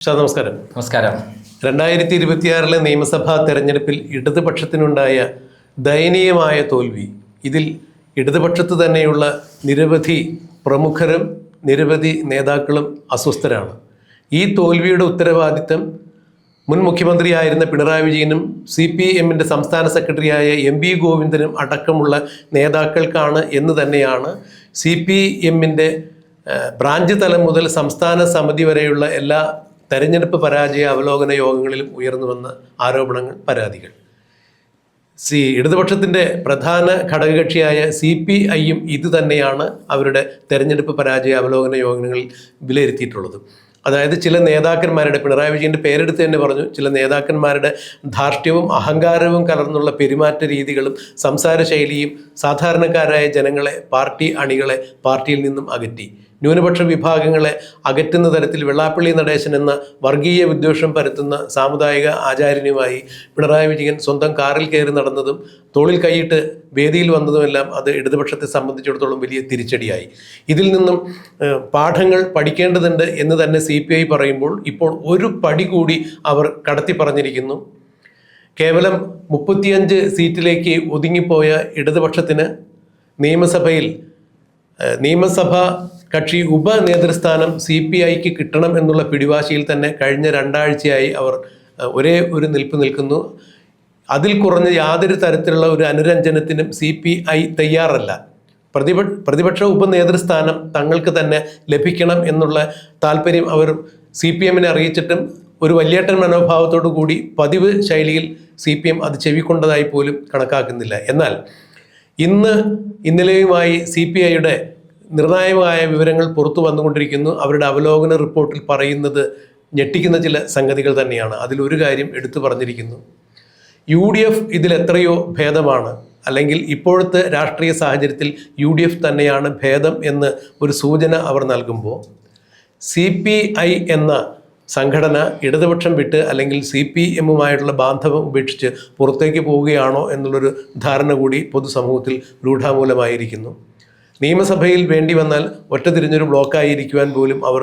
നമസ്കാരം. നമസ്കാരം. 2026 നിയമസഭാ തെരഞ്ഞെടുപ്പിൽ ഇടതുപക്ഷത്തിനുണ്ടായ ദയനീയമായ തോൽവി, ഇതിൽ ഇടതുപക്ഷത്ത് തന്നെയുള്ള നിരവധി പ്രമുഖരും നിരവധി നേതാക്കളും അസ്വസ്ഥരാണ്. ഈ തോൽവിയുടെ ഉത്തരവാദിത്തം മുൻ മുഖ്യമന്ത്രിയായിരുന്ന പിണറായി വിജയനും CPM-ന്റെ സംസ്ഥാന സെക്രട്ടറിയായ MV ഗോവിന്ദനും അടക്കമുള്ള നേതാക്കൾക്കാണ് എന്ന് തന്നെയാണ് CPM-ന്റെ ബ്രാഞ്ച് തലം മുതൽ സംസ്ഥാന സമിതി വരെയുള്ള എല്ലാ തെരഞ്ഞെടുപ്പ് പരാജയ അവലോകന യോഗങ്ങളിലും ഉയർന്നു വന്ന ആരോപണങ്ങൾ, പരാതികൾ. ഇടതുപക്ഷത്തിൻ്റെ പ്രധാന ഘടകകക്ഷിയായ CPI-യും ഇത് തന്നെയാണ് അവരുടെ തെരഞ്ഞെടുപ്പ് പരാജയ അവലോകന യോഗങ്ങളിൽ വിലയിരുത്തിയിട്ടുള്ളത്. അതായത് ചില നേതാക്കന്മാരുടെ, പിണറായി വിജയൻ്റെ പേരെടുത്ത് തന്നെ പറഞ്ഞു, ചില നേതാക്കന്മാരുടെ ധാർഷ്ട്യവും അഹങ്കാരവും കലർന്നുള്ള പെരുമാറ്റ രീതികളും സംസാര ശൈലിയും സാധാരണക്കാരായ ജനങ്ങളെ, പാർട്ടി അണികളെ പാർട്ടിയിൽ നിന്നും അകറ്റി. ന്യൂനപക്ഷ വിഭാഗങ്ങളെ അകറ്റുന്ന തരത്തിൽ വെള്ളാപ്പള്ളി നടേശൻ എന്ന വർഗീയ വിദ്വേഷം പരത്തുന്ന സാമുദായിക ആചാര്യനുമായി പിണറായി വിജയൻ സ്വന്തം കാറിൽ കയറി നടന്നതും തോളിൽ കൈയിട്ട് വേദിയിൽ വന്നതുമെല്ലാം അത് ഇടതുപക്ഷത്തെ സംബന്ധിച്ചിടത്തോളം വലിയ തിരിച്ചടിയായി. ഇതിൽ നിന്നും പാഠങ്ങൾ പഠിക്കേണ്ടതുണ്ട് എന്ന് തന്നെ CPI പറയുമ്പോൾ ഇപ്പോൾ ഒരു പടി കൂടി അവർ കടത്തി പറഞ്ഞിരിക്കുന്നു. കേവലം 35 സീറ്റിലേക്ക് ഒതുങ്ങിപ്പോയ ഇടതുപക്ഷത്തിന് നിയമസഭാ കക്ഷി ഉപനേതൃസ്ഥാനം CPI-ക്ക് കിട്ടണം എന്നുള്ള പിടിവാശിയിൽ തന്നെ കഴിഞ്ഞ 2 ആഴ്ചയായി അവർ ഒരേ ഒരു നിൽപ്പ് നിൽക്കുന്നു. അതിൽ കുറഞ്ഞ യാതൊരു തരത്തിലുള്ള ഒരു അനുരഞ്ജനത്തിനും CPI തയ്യാറല്ല. പ്രതിപക്ഷ ഉപനേതൃസ്ഥാനം തങ്ങൾക്ക് തന്നെ ലഭിക്കണം എന്നുള്ള താല്പര്യം അവർ CPM-നെ അറിയിച്ചിട്ടും ഒരു വല്യേട്ടൻ മനോഭാവത്തോടു കൂടി പതിവ് ശൈലിയിൽ CPM അത് ചെവിക്കൊണ്ടതായി പോലും കണക്കാക്കുന്നില്ല. എന്നാൽ ഇന്നലെയുമായി CPI-യുടെ നിർണായകമായ വിവരങ്ങൾ പുറത്തു വന്നുകൊണ്ടിരിക്കുന്നു. അവരുടെ അവലോകന റിപ്പോർട്ടിൽ പറയുന്നത് ഞെട്ടിക്കുന്ന ചില സംഗതികൾ തന്നെയാണ്. അതിലൊരു കാര്യം എടുത്തു പറഞ്ഞിരിക്കുന്നു. UDF ഇതിലെത്രയോ ഭേദമാണ്, അല്ലെങ്കിൽ ഇപ്പോഴത്തെ രാഷ്ട്രീയ സാഹചര്യത്തിൽ UDF തന്നെയാണ് ഭേദം എന്ന് ഒരു സൂചന അവർ നൽകുമ്പോൾ, CPI എന്ന സംഘടന ഇടതുപക്ഷം വിട്ട് അല്ലെങ്കിൽ CPM-യുമായിട്ടുള്ള ബാന്ധവം ഉപേക്ഷിച്ച് പുറത്തേക്ക് പോവുകയാണോ എന്നുള്ളൊരു ധാരണ കൂടി പൊതുസമൂഹത്തിൽ രൂഢാമൂലമായിരിക്കുന്നു. നിയമസഭയിൽ വേണ്ടി വന്നാൽ ഒറ്റതിരിഞ്ഞൊരു ബ്ലോക്കായിരിക്കുവാൻ പോലും അവർ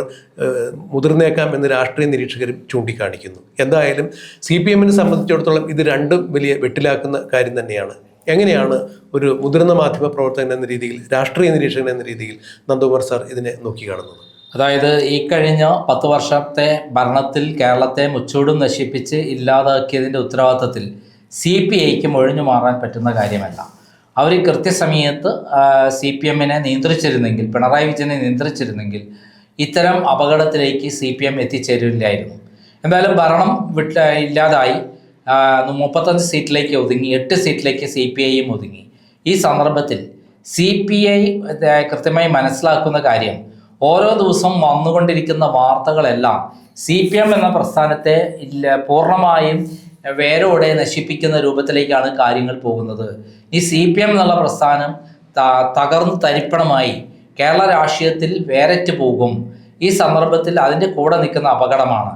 മുതിർന്നേക്കാം എന്ന് രാഷ്ട്രീയ നിരീക്ഷകരും ചൂണ്ടിക്കാണിക്കുന്നു. എന്തായാലും CPM-നെ സംബന്ധിച്ചിടത്തോളം ഇത് രണ്ടും വലിയ വെട്ടിലാക്കുന്ന കാര്യം തന്നെയാണ്. എങ്ങനെയാണ് ഒരു മുതിർന്ന മാധ്യമ പ്രവർത്തകൻ എന്ന രീതിയിൽ, രാഷ്ട്രീയ നിരീക്ഷകൻ എന്ന രീതിയിൽ നന്ദകുമാർ സാർ ഇതിനെ നോക്കിക്കാണുന്നത്? അതായത് ഈ കഴിഞ്ഞ 10 വർഷത്തെ ഭരണത്തിൽ കേരളത്തെ മുച്ചൂടും നശിപ്പിച്ച് ഇല്ലാതാക്കിയതിൻ്റെ ഉത്തരവാദിത്തത്തിൽ CPI-ക്ക് ഒഴിഞ്ഞു മാറാൻ പറ്റുന്ന കാര്യമല്ല. അവർ കൃത്യസമയത്ത് CPM-നെ നിയന്ത്രിച്ചിരുന്നെങ്കിൽ, പിണറായി വിജയനെ നിയന്ത്രിച്ചിരുന്നെങ്കിൽ ഇത്തരം അപകടത്തിലേക്ക് CPM എത്തിച്ചേരില്ലായിരുന്നു. എന്തായാലും ഭരണം ഇല്ലാതായി 35 സീറ്റിലേക്ക് ഒതുങ്ങി, 8 സീറ്റിലേക്ക് CPI-യും ഒതുങ്ങി. ഈ സന്ദർഭത്തിൽ CPI കൃത്യമായി മനസ്സിലാക്കുന്ന കാര്യം, ഓരോ ദിവസം വന്നുകൊണ്ടിരിക്കുന്ന വാർത്തകളെല്ലാം CPM എന്ന പ്രസ്ഥാനത്തെ പൂർണ്ണമായും വേരോടെ നശിപ്പിക്കുന്ന രൂപത്തിലേക്കാണ് കാര്യങ്ങൾ പോകുന്നത്. ഈ CPM എന്നുള്ള പ്രസ്ഥാനം തകർന്ന് തരിപ്പണമായി കേരള രാഷ്ട്രീയത്തിൽ വേരറ്റ് പോകും. ഈ സന്ദർഭത്തിൽ അതിൻ്റെ കൂടെ നിൽക്കുന്ന അപകടമാണ്.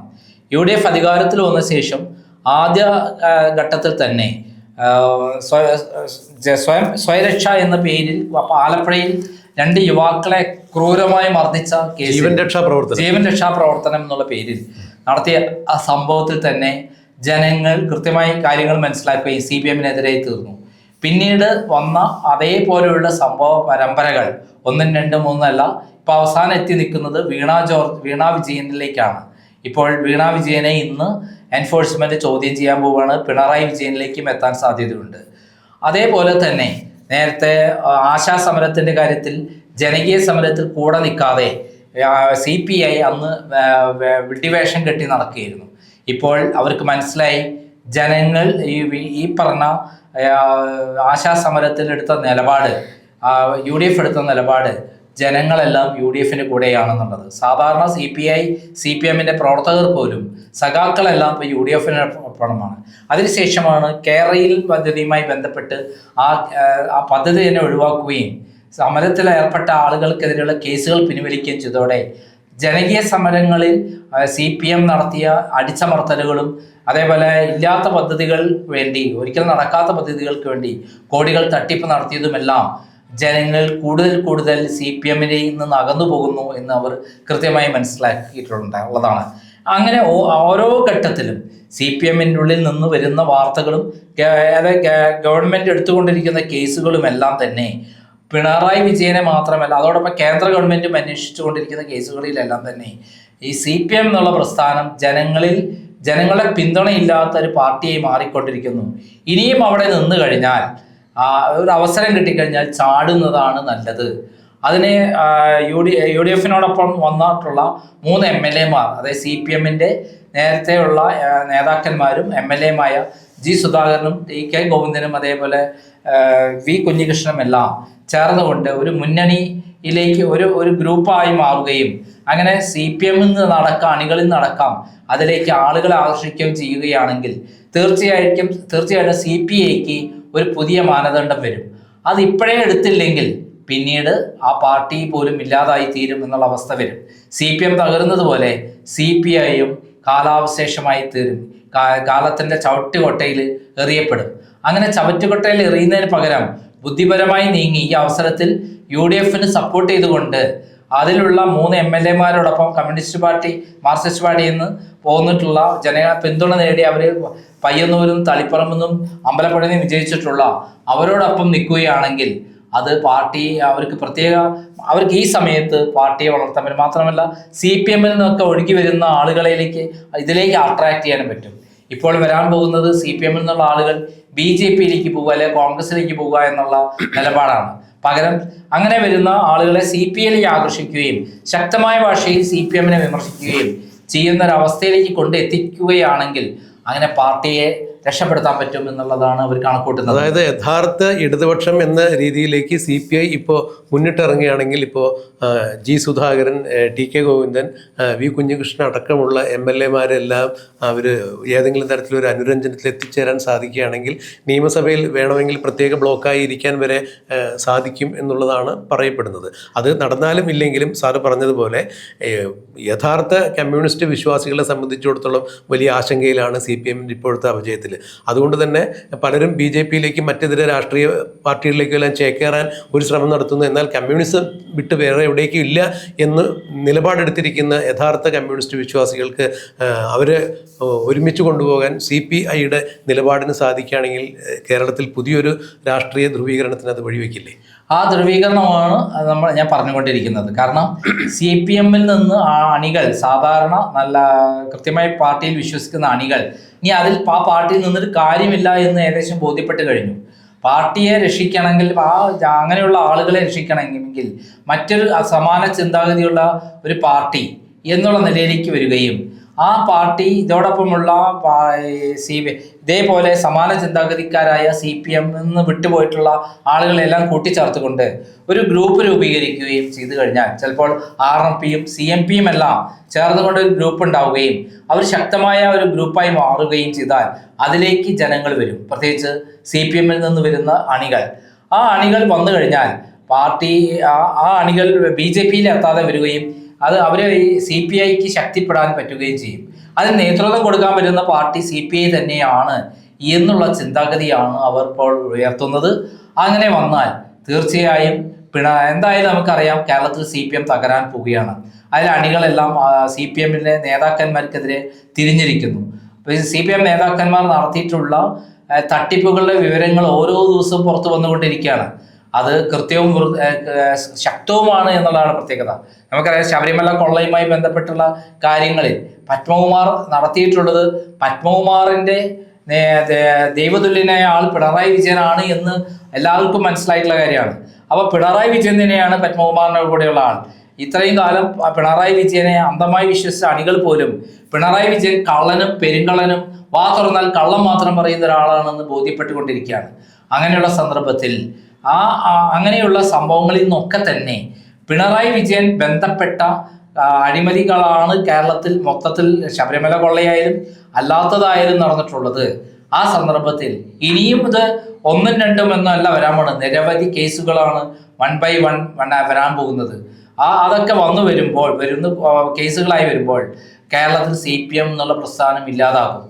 UDF അധികാരത്തിൽ വന്ന ശേഷം ആദ്യ ഘട്ടത്തിൽ തന്നെ സ്വയരക്ഷ എന്ന പേരിൽ ആലപ്പുഴയിൽ 2 യുവാക്കളെ ക്രൂരമായി മർദ്ദിച്ച കേസ്, ജീവൻ രക്ഷാപ്രവർത്തനം എന്നുള്ള പേരിൽ നടത്തിയ ആ സംഭവത്തിൽ തന്നെ ജനങ്ങൾ കൃത്യമായി കാര്യങ്ങൾ മനസ്സിലാക്കുകയും CPM-നെതിരെ തീർന്നു. പിന്നീട് വന്ന അതേപോലെയുള്ള സംഭവ പരമ്പരകൾ 1, 2, 3 അല്ല, ഇപ്പോൾ അവസാനം എത്തി നിൽക്കുന്നത് വീണ വിജയനിലേക്കാണ്. ഇപ്പോൾ വീണ വിജയനെ ഇന്ന് എൻഫോഴ്സ്മെന്റ് ചോദ്യം ചെയ്യാൻ പോവുകയാണ്. പിണറായി വിജയനിലേക്കും എത്താൻ സാധ്യതയുണ്ട്. അതേപോലെ തന്നെ നേരത്തെ ആശാ സമരത്തിൻ്റെ കാര്യത്തിൽ ജനകീയ സമരത്തിൽ കൂടെ നിൽക്കാതെ CPI അന്ന് വിഡ്ഢിവേഷം കെട്ടി നടക്കുകയായിരുന്നു. ഇപ്പോൾ അവർക്ക് മനസ്സിലായി, ജനങ്ങൾ ഈ പറഞ്ഞ ആശാ സമരത്തിൽ എടുത്ത നിലപാട്, UDF എടുത്ത നിലപാട്, ജനങ്ങളെല്ലാം UDF-ന് കൂടെയാണെന്നുള്ളത്. സാധാരണ CPM-ന്റെ പ്രവർത്തകർ പോലും, സഖാക്കളെല്ലാം ഇപ്പോൾ UDF-ന് ഒപ്പമാണ്. അതിനുശേഷമാണ് കേരളയിൽ പദ്ധതിയുമായി ബന്ധപ്പെട്ട് ആ പദ്ധതി തന്നെ ഒഴിവാക്കുകയും സമരത്തിൽ ഏർപ്പെട്ട ആളുകൾക്കെതിരെയുള്ള കേസുകൾ പിൻവലിക്കുകയും ചെയ്തതോടെ ജനകീയ സമരങ്ങളിൽ CPM നടത്തിയ അടിച്ചമർത്തലുകളും അതേപോലെ ഇല്ലാത്ത പദ്ധതികൾ വേണ്ടി, ഒരിക്കലും നടക്കാത്ത പദ്ധതികൾക്ക് വേണ്ടി കോടികൾ തട്ടിപ്പ് നടത്തിയതുമെല്ലാം ജനങ്ങൾ കൂടുതൽ CPM-ൽ നിന്ന് അകന്നു പോകുന്നു എന്ന് അവർ കൃത്യമായി മനസ്സിലാക്കിയിട്ടുള്ളതാണ്. അങ്ങനെ ഓരോ ഘട്ടത്തിലും CPM ഉള്ളിൽ നിന്ന് വരുന്ന വാർത്തകളും ഗവൺമെന്റ് എടുത്തുകൊണ്ടിരിക്കുന്ന കേസുകളും എല്ലാം തന്നെ പിണറായി വിജയനെ മാത്രമല്ല, അതോടൊപ്പം കേന്ദ്ര ഗവൺമെന്റും അന്വേഷിച്ചുകൊണ്ടിരിക്കുന്ന കേസുകളിലെല്ലാം തന്നെ ഈ CPM എന്നുള്ള പ്രസ്ഥാനം ജനങ്ങളെ പിന്തുണയില്ലാത്ത ഒരു പാർട്ടിയായി മാറിക്കൊണ്ടിരിക്കുന്നു. ഇനിയും അവിടെ നിന്ന് കഴിഞ്ഞാൽ, ഒരു അവസരം കിട്ടിക്കഴിഞ്ഞാൽ ചാടുന്നതാണ് നല്ലത്. അതിന് UDF-നോടൊപ്പം വന്നിട്ടുള്ള 3 MLA-മാർ, അതായത് CPM-ന്റെ നേരത്തെയുള്ള നേതാക്കന്മാരും MLA-മായ G. സുധാകരനും TK ഗോവിന്ദനും അതേപോലെ V. കുഞ്ഞികൃഷ്ണനും എല്ലാം ചേർന്നുകൊണ്ട് ഒരു മുന്നണിയിലേക്ക് ഒരു ഗ്രൂപ്പായി മാറുകയും അങ്ങനെ CPM-ൽ നിന്ന് അണികളിൽ നടക്കാം അതിലേക്ക് ആളുകളെ ആകർഷിക്കുകയും ചെയ്യുകയാണെങ്കിൽ തീർച്ചയായിട്ടും CPI-ക്ക് ഒരു പുതിയ മാനദണ്ഡം വരും. അത് ഇപ്പോഴേ എടുത്തില്ലെങ്കിൽ പിന്നീട് ആ പാർട്ടി പോലും ഇല്ലാതായി തീരും എന്നുള്ള അവസ്ഥ വരും. CPM തകരുന്നത് പോലെ CPI-യും കാലാവശേഷമായി തീരും, കാലത്തിന്റെ ചവിട്ടുകൊട്ടയിൽ എറിയപ്പെടും. അങ്ങനെ ചവറ്റുകൊട്ടയിൽ എറിയുന്നതിന് പകരം ബുദ്ധിപരമായി നീങ്ങി ഈ അവസരത്തിൽ UDF-ന് സപ്പോർട്ട് ചെയ്തുകൊണ്ട് അതിലുള്ള 3 MLA-മാരോടൊപ്പം കമ്മ്യൂണിസ്റ്റ് പാർട്ടി, മാർക്സിസ്റ്റ് പാർട്ടിയിൽ നിന്ന് പോന്നിട്ടുള്ള പിന്തുണ നേടി അവർ പയ്യന്നൂരും തളിപ്പറമ്പെന്നും അമ്പലപ്പുഴയിൽ നിന്ന് വിജയിച്ചിട്ടുള്ള അവരോടൊപ്പം നിൽക്കുകയാണെങ്കിൽ അത് പാർട്ടി അവർക്ക് ഈ സമയത്ത് പാർട്ടിയെ വളർത്താൻ പറ്റും. മാത്രമല്ല CPM-ൽ നിന്നൊക്കെ ഒഴുകി വരുന്ന ഇതിലേക്ക് അട്രാക്ട് ചെയ്യാനും പറ്റും. ഇപ്പോൾ വരാൻ പോകുന്നത് CPM-ൽ നിന്നുള്ള ആളുകൾ BJP-യിലേക്ക് പോവുക അല്ലെങ്കിൽ കോൺഗ്രസിലേക്ക് പോവുക എന്നുള്ള നിലപാടാണ്. പകരം അങ്ങനെ വരുന്ന ആളുകളെ CPI-യിലേക്ക് ആകർഷിക്കുകയും ശക്തമായ ഭാഷയിൽ CPM-നെ വിമർശിക്കുകയും ചെയ്യുന്ന ഒരു അവസ്ഥയിലേക്ക് കൊണ്ടെത്തിക്കുകയാണെങ്കിൽ അങ്ങനെ പാർട്ടിയെ രക്ഷപ്പെടുത്താൻ പറ്റും എന്നുള്ളതാണ് അവർ കണക്കൂട്ടുന്നത്. അതായത് യഥാർത്ഥ ഇടതുപക്ഷം എന്ന രീതിയിലേക്ക് CPI ഇപ്പോൾ മുന്നിട്ടിറങ്ങുകയാണെങ്കിൽ ഇപ്പോൾ G. Sudhakaran, TK Govindan, V. Kunhikrishnan അടക്കമുള്ള MLA-മാരെല്ലാം അവർ ഏതെങ്കിലും തരത്തിലൊരു അനുരഞ്ജനത്തിൽ എത്തിച്ചേരാൻ സാധിക്കുകയാണെങ്കിൽ നിയമസഭയിൽ വേണമെങ്കിൽ പ്രത്യേക ബ്ലോക്കായി ഇരിക്കാൻ വരെ സാധിക്കും എന്നുള്ളതാണ് പറയപ്പെടുന്നത്. അത് നടന്നാലും ഇല്ലെങ്കിലും സാറ് പറഞ്ഞതുപോലെ യഥാർത്ഥ കമ്മ്യൂണിസ്റ്റ് വിശ്വാസികളെ സംബന്ധിച്ചിടത്തോളം വലിയ ആശങ്കയിലാണ് CPM-ൻ്റെ ഇപ്പോഴത്തെ അപജയത്തിൽ. അതുകൊണ്ട് തന്നെ പലരും BJP-യിലേക്കും മറ്റെതിരെ രാഷ്ട്രീയ പാർട്ടികളിലേക്കും എല്ലാം ചേക്കേറാൻ ഒരു ശ്രമം നടത്തുന്നു. എന്നാൽ കമ്മ്യൂണിസം വിട്ട് വേറെ എവിടേക്കും ഇല്ല എന്ന് നിലപാടെടുത്തിരിക്കുന്ന യഥാർത്ഥ കമ്മ്യൂണിസ്റ്റ് വിശ്വാസികൾക്ക് അവരെ ഒരുമിച്ച് കൊണ്ടുപോകാൻ CPI-യുടെ നിലപാടിന് സാധിക്കുകയാണെങ്കിൽ കേരളത്തിൽ പുതിയൊരു രാഷ്ട്രീയ ധ്രുവീകരണത്തിന് അത് വഴിവെക്കില്ലേ? ആ ധ്രുവീകരണമാണ് ഞാൻ പറഞ്ഞുകൊണ്ടിരിക്കുന്നത്. കാരണം CPM-ൽ നിന്ന് ആ അണികൾ, സാധാരണ നല്ല കൃത്യമായി പാർട്ടിയിൽ വിശ്വസിക്കുന്ന അണികൾ, ഇനി അതിൽ ആ പാർട്ടിയിൽ നിന്നൊരു കാര്യമില്ല എന്ന് ഏകദേശം ബോധ്യപ്പെട്ട് കഴിഞ്ഞു. പാർട്ടിയെ രക്ഷിക്കണമെങ്കിൽ, അങ്ങനെയുള്ള ആളുകളെ രക്ഷിക്കണമെങ്കിൽ മറ്റൊരു സമാന ചിന്താഗതിയുള്ള ഒരു പാർട്ടി എന്നുള്ള നിലയിലേക്ക് വരികയും ആ പാർട്ടി ഇതോടൊപ്പമുള്ള ഇതേപോലെ സമാന ചിന്താഗതിക്കാരായ CPM നിന്ന് വിട്ടുപോയിട്ടുള്ള ആളുകളെല്ലാം കൂട്ടിച്ചേർത്തുകൊണ്ട് ഒരു ഗ്രൂപ്പ് രൂപീകരിക്കുകയും ചെയ്തു കഴിഞ്ഞാൽ ചിലപ്പോൾ RMPയും CMPയും എല്ലാം ചേർന്നുകൊണ്ട് ഒരു ഗ്രൂപ്പ് ഉണ്ടാവുകയും അവർ ശക്തമായ ഒരു ഗ്രൂപ്പായി മാറുകയും ചെയ്താൽ അതിലേക്ക് ജനങ്ങൾ വരും. പ്രത്യേകിച്ച് CPM-ൽ നിന്ന് വരുന്ന അണികൾ. ആ അണികൾ വന്നു കഴിഞ്ഞാൽ പാർട്ടി ആ അണികൾ BJP-യിൽ എത്താതെ വരികയും അത് അവരെ CPI-ക്ക് ശക്തിപ്പെടാൻ പറ്റുകയും ചെയ്യും. അതിന് നേതൃത്വം കൊടുക്കാൻ പറ്റുന്ന പാർട്ടി CPI തന്നെയാണ് എന്നുള്ള ചിന്താഗതിയാണ് അവർ ഇപ്പോൾ ഉയർത്തുന്നത്. അങ്ങനെ വന്നാൽ തീർച്ചയായും എന്തായാലും നമുക്കറിയാം കേരളത്തിൽ CPM തകരാൻ പോവുകയാണ്. അതിൽ അണികളെല്ലാം CPM-ലെ നേതാക്കന്മാർക്കെതിരെ തിരിഞ്ഞിരിക്കുന്നു. CPM നേതാക്കന്മാർ നടത്തിയിട്ടുള്ള തട്ടിപ്പുകളുടെ വിവരങ്ങൾ ഓരോ ദിവസവും പുറത്തു വന്നുകൊണ്ടിരിക്കുകയാണ്. അത് കൃത്യവും ശക്തവുമാണ് എന്നുള്ളതാണ് പ്രത്യേകത. നമുക്കറിയാം ശബരിമല കൊള്ളയുമായി ബന്ധപ്പെട്ടുള്ള കാര്യങ്ങളിൽ പത്മകുമാർ നടത്തിയിട്ടുള്ളത്, പത്മകുമാറിന്റെ ദൈവതുല്യനായ ആൾ പിണറായി വിജയനാണ് എന്ന് എല്ലാവർക്കും മനസ്സിലായിട്ടുള്ള കാര്യമാണ്. അപ്പോൾ പിണറായി വിജയൻ തന്നെയാണ് പത്മകുമാറിന്റെ കൂടെയുള്ള ആൾ. ഇത്രയും കാലം പിണറായി വിജയനെ അന്ധമായി വിശ്വസിച്ച അണികൾ പോലും പിണറായി വിജയൻ കള്ളനും പെരുങ്കള്ളനും വാ തുറന്നാൽ കള്ളം മാത്രം പറയുന്ന ഒരാളാണെന്ന് ബോധ്യപ്പെട്ടുകൊണ്ടിരിക്കുകയാണ്. അങ്ങനെയുള്ള സന്ദർഭത്തിൽ അങ്ങനെയുള്ള സംഭവങ്ങളിൽ നിന്നൊക്കെ തന്നെ പിണറായി വിജയൻ ബന്ധപ്പെട്ട അഴിമതികളാണ് കേരളത്തിൽ മൊത്തത്തിൽ ശബരിമല കൊള്ളയായാലും അല്ലാത്തതായാലും നടന്നിട്ടുള്ളത്. ആ സന്ദർഭത്തിൽ ഇനിയും ഇത് 1ഉം 2ഉം എന്നല്ല വരാൻ പോകുന്നത്, നിരവധി കേസുകളാണ് 1 by 1 വരാൻ പോകുന്നത്. അതൊക്കെ വരുന്ന കേസുകളായി വരുമ്പോൾ കേരളത്തിൽ CPM എന്നുള്ള പ്രസ്ഥാനം ഇല്ലാതാകും.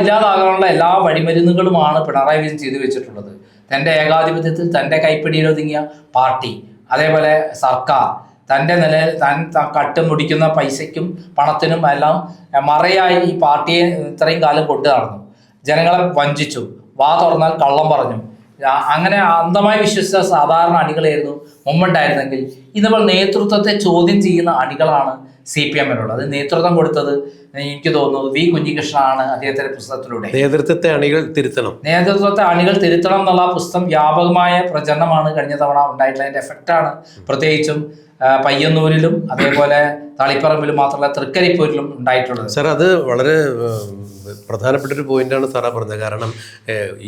ഇല്ലാതാകാനുള്ള എല്ലാ വഴിമരുന്നുകളുമാണ് പിണറായി വിജയൻ ചെയ്തു വെച്ചിട്ടുള്ളത്. തൻ്റെ ഏകാധിപത്യത്തിൽ തൻ്റെ കൈപ്പിടിയിൽ ഒതുങ്ങിയ പാർട്ടി, അതേപോലെ സർക്കാർ, തൻ്റെ നിലയിൽ താൻ കട്ടും മുടിക്കുന്ന പൈസയ്ക്കും പണത്തിനും എല്ലാം മറയായി ഈ പാർട്ടിയെ ഇത്രയും കാലം കൊണ്ടു നടന്നു. ജനങ്ങളെ വഞ്ചിച്ചു, വാ തുറന്നാൽ കള്ളം പറഞ്ഞു. അങ്ങനെ അന്ധമായി വിശ്വസിച്ച സാധാരണ അണികളായിരുന്നു മുമ്പുണ്ടായിരുന്നെങ്കിൽ ഇന്നിപ്പോൾ നേതൃത്വത്തെ ചോദ്യം ചെയ്യുന്ന അണികളാണ് CPM-നുള്ളത്. അത് നേതൃത്വം കൊടുത്തത് എനിക്ക് തോന്നുന്നു V. കുഞ്ഞികൃഷ്ണനാണ്. അദ്ദേഹത്തിന്റെ പുസ്തകത്തിലൂടെ നേതൃത്വത്തെ അണികൾ തിരുത്തണം എന്നുള്ള പുസ്തകം വ്യാപകമായ പ്രചരണമാണ് കഴിഞ്ഞ തവണ ഉണ്ടായിട്ടുള്ള. അതിന്റെ എഫക്റ്റാണ് പ്രത്യേകിച്ചും പയ്യന്നൂരിലും അതേപോലെ തളിപ്പറമ്പിലും മാത്രമല്ല തൃക്കരിപ്പൂരിലും ഉണ്ടായിട്ടുള്ളത്. സാർ, അത് വളരെ പ്രധാനപ്പെട്ടൊരു പോയിന്റാണ് സാറാ പറഞ്ഞത്. കാരണം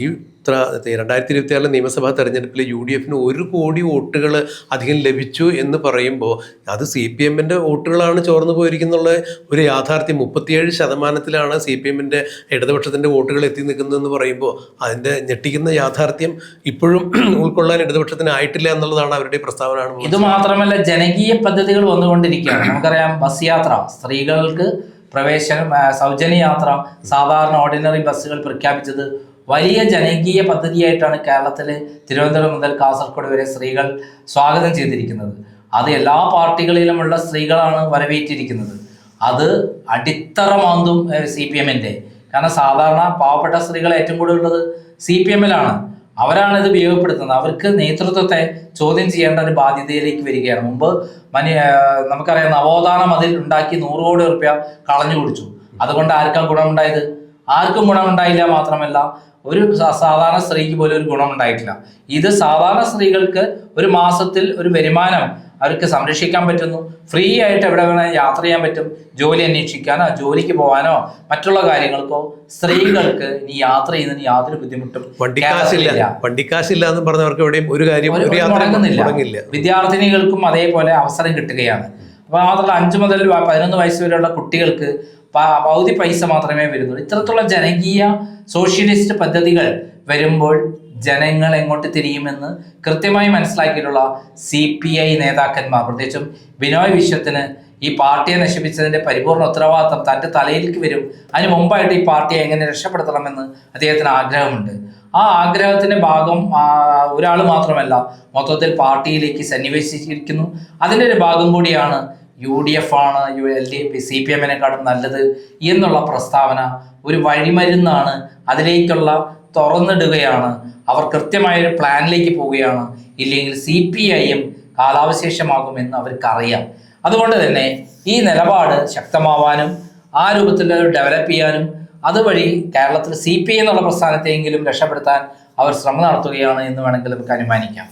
ഈ 2026 നിയമസഭാ തെരഞ്ഞെടുപ്പിൽ UDF-ന് 1 കോടി വോട്ടുകൾ അധികം ലഭിച്ചു എന്ന് പറയുമ്പോൾ അത് CPM-ന്റെ വോട്ടുകളാണ് ചോർന്നു പോയിരിക്കുന്നുള്ള ഒരു യാഥാർത്ഥ്യം. 37% CPM-ന്റെ ഇടതുപക്ഷത്തിൻ്റെ വോട്ടുകൾ എത്തി നിൽക്കുന്നതെന്ന് പറയുമ്പോൾ അതിൻ്റെ ഞെട്ടിക്കുന്ന യാഥാർത്ഥ്യം ഇപ്പോഴും ഉൾക്കൊള്ളാൻ ഇടതുപക്ഷത്തിന് ആയിട്ടില്ല എന്നുള്ളതാണ് അവരുടെ പ്രസ്താവന. ഇത് മാത്രമല്ല, ജനകീയ പദ്ധതികൾ വന്നുകൊണ്ടിരിക്കുകയാണ്. നമുക്കറിയാം, ബസ് യാത്ര, സ്ത്രീകൾക്ക് പ്രവേശനം, സൗജന്യ യാത്ര, സാധാരണ ഓർഡിനറി ബസ്സുകൾ പ്രഖ്യാപിച്ചത് വലിയ ജനകീയ പദ്ധതിയായിട്ടാണ് കേരളത്തിൽ തിരുവനന്തപുരം മുതൽ കാസർഗോഡ് വരെ സ്ത്രീകൾ സ്വാഗതം ചെയ്തിരിക്കുന്നത്. അത് എല്ലാ പാർട്ടികളിലുമുള്ള സ്ത്രീകളാണ് വരവേറ്റിരിക്കുന്നത്. അത് അടിത്തറ മാന്തും CPM-ന്റെ. കാരണം സാധാരണ പാവപ്പെട്ട സ്ത്രീകൾ ഏറ്റവും കൂടുതൽ ഉള്ളത് CPM-ലാണ്. അവരാണ് ഇത് ഉപയോഗപ്പെടുത്തുന്നത്. അവർക്ക് നേതൃത്വത്തെ ചോദ്യം ചെയ്യേണ്ട ഒരു ബാധ്യതയിലേക്ക് വരികയാണ്. മുമ്പ് നമുക്കറിയാം, നവോത്ഥാന മതിൽ ഉണ്ടാക്കി 100 കോടി രൂപ കളഞ്ഞു കുടിച്ചു. അതുകൊണ്ട് ആർക്കാണ് ഗുണമുണ്ടായത്? ആർക്കും ഗുണമുണ്ടായില്ല. മാത്രമല്ല, ഒരു സാധാരണ സ്ത്രീക്ക് പോലും ഒരു ഗുണമുണ്ടായിട്ടില്ല. ഇത് സാധാരണ സ്ത്രീകൾക്ക് ഒരു മാസത്തിൽ ഒരു വരുമാനം അവർക്ക് സംരക്ഷിക്കാൻ പറ്റുന്നു. ഫ്രീ ആയിട്ട് എവിടെ വേണമെങ്കിൽ യാത്ര ചെയ്യാൻ പറ്റും. ജോലി അന്വേഷിക്കാനോ ജോലിക്ക് പോകാനോ മറ്റുള്ള കാര്യങ്ങൾക്കോ സ്ത്രീകൾക്ക് ഇനി യാത്ര ചെയ്യുന്നതിന് യാതൊരു ബുദ്ധിമുട്ടും വണ്ടിക്കാശില്ല എന്ന് പറഞ്ഞവർക്ക് എവിടെയും ഒരു കാര്യം മുടങ്ങുന്നില്ല. വിദ്യാർത്ഥിനികൾക്കും അതേപോലെ അവസരം കിട്ടുകയാണ്. അപ്പോൾ മാത്രമല്ല, 5 മുതൽ 11 വയസ്സ് വരെയുള്ള കുട്ടികൾക്ക് പകുതി പൈസ മാത്രമേ വരുന്നുള്ളൂ. ഇത്തരത്തിലുള്ള ജനകീയ സോഷ്യലിസ്റ്റ് പദ്ധതികൾ വരുമ്പോൾ ജനങ്ങൾ എങ്ങോട്ട് തിരിയുമെന്ന് കൃത്യമായി മനസ്സിലാക്കിയിട്ടുള്ള CPI നേതാക്കന്മാർ, പ്രത്യേകിച്ചും ബിനോയ് വിശ്വത്തിന് ഈ പാർട്ടിയെ നശിപ്പിച്ചതിന്റെ പരിപൂർണ്ണ ഉത്തരവാദിത്തം തൻ്റെ തലയിലേക്ക് വരും. അതിന് മുമ്പായിട്ട് ഈ പാർട്ടിയെ എങ്ങനെ രക്ഷപ്പെടുത്തണമെന്ന് അദ്ദേഹത്തിന് ആഗ്രഹമുണ്ട്. ആ ആഗ്രഹത്തിന്റെ ഭാഗം ഒരാൾ മാത്രമല്ല, മൊത്തത്തിൽ പാർട്ടിയിലേക്ക് സന്നിവേശിച്ചിരിക്കുന്നു. അതിൻ്റെ ഒരു ഭാഗം കൂടിയാണ് UDF ആണ് CPM-നെക്കാളും നല്ലത് എന്നുള്ള പ്രസ്താവന. ഒരു വഴിമരുന്നാണ്, അതിലേക്കുള്ള തുറന്നിടുകയാണ്. അവർ കൃത്യമായൊരു പ്ലാനിലേക്ക് പോവുകയാണ്. ഇല്ലെങ്കിൽ CPIM കാലാവശേഷമാകുമെന്ന് അവർക്കറിയാം. അതുകൊണ്ട് തന്നെ ഈ നിലപാട് ശക്തമാവാനും ആ രൂപത്തിൽ ഡെവലപ്പ് ചെയ്യാനും അതുവഴി കേരളത്തിൽ CPI എന്നുള്ള പ്രസ്ഥാനത്തെയെങ്കിലും രക്ഷപ്പെടുത്താൻ അവർ ശ്രമം നടത്തുകയാണ് എന്ന് വേണമെങ്കിൽ നമുക്ക് അനുമാനിക്കാം.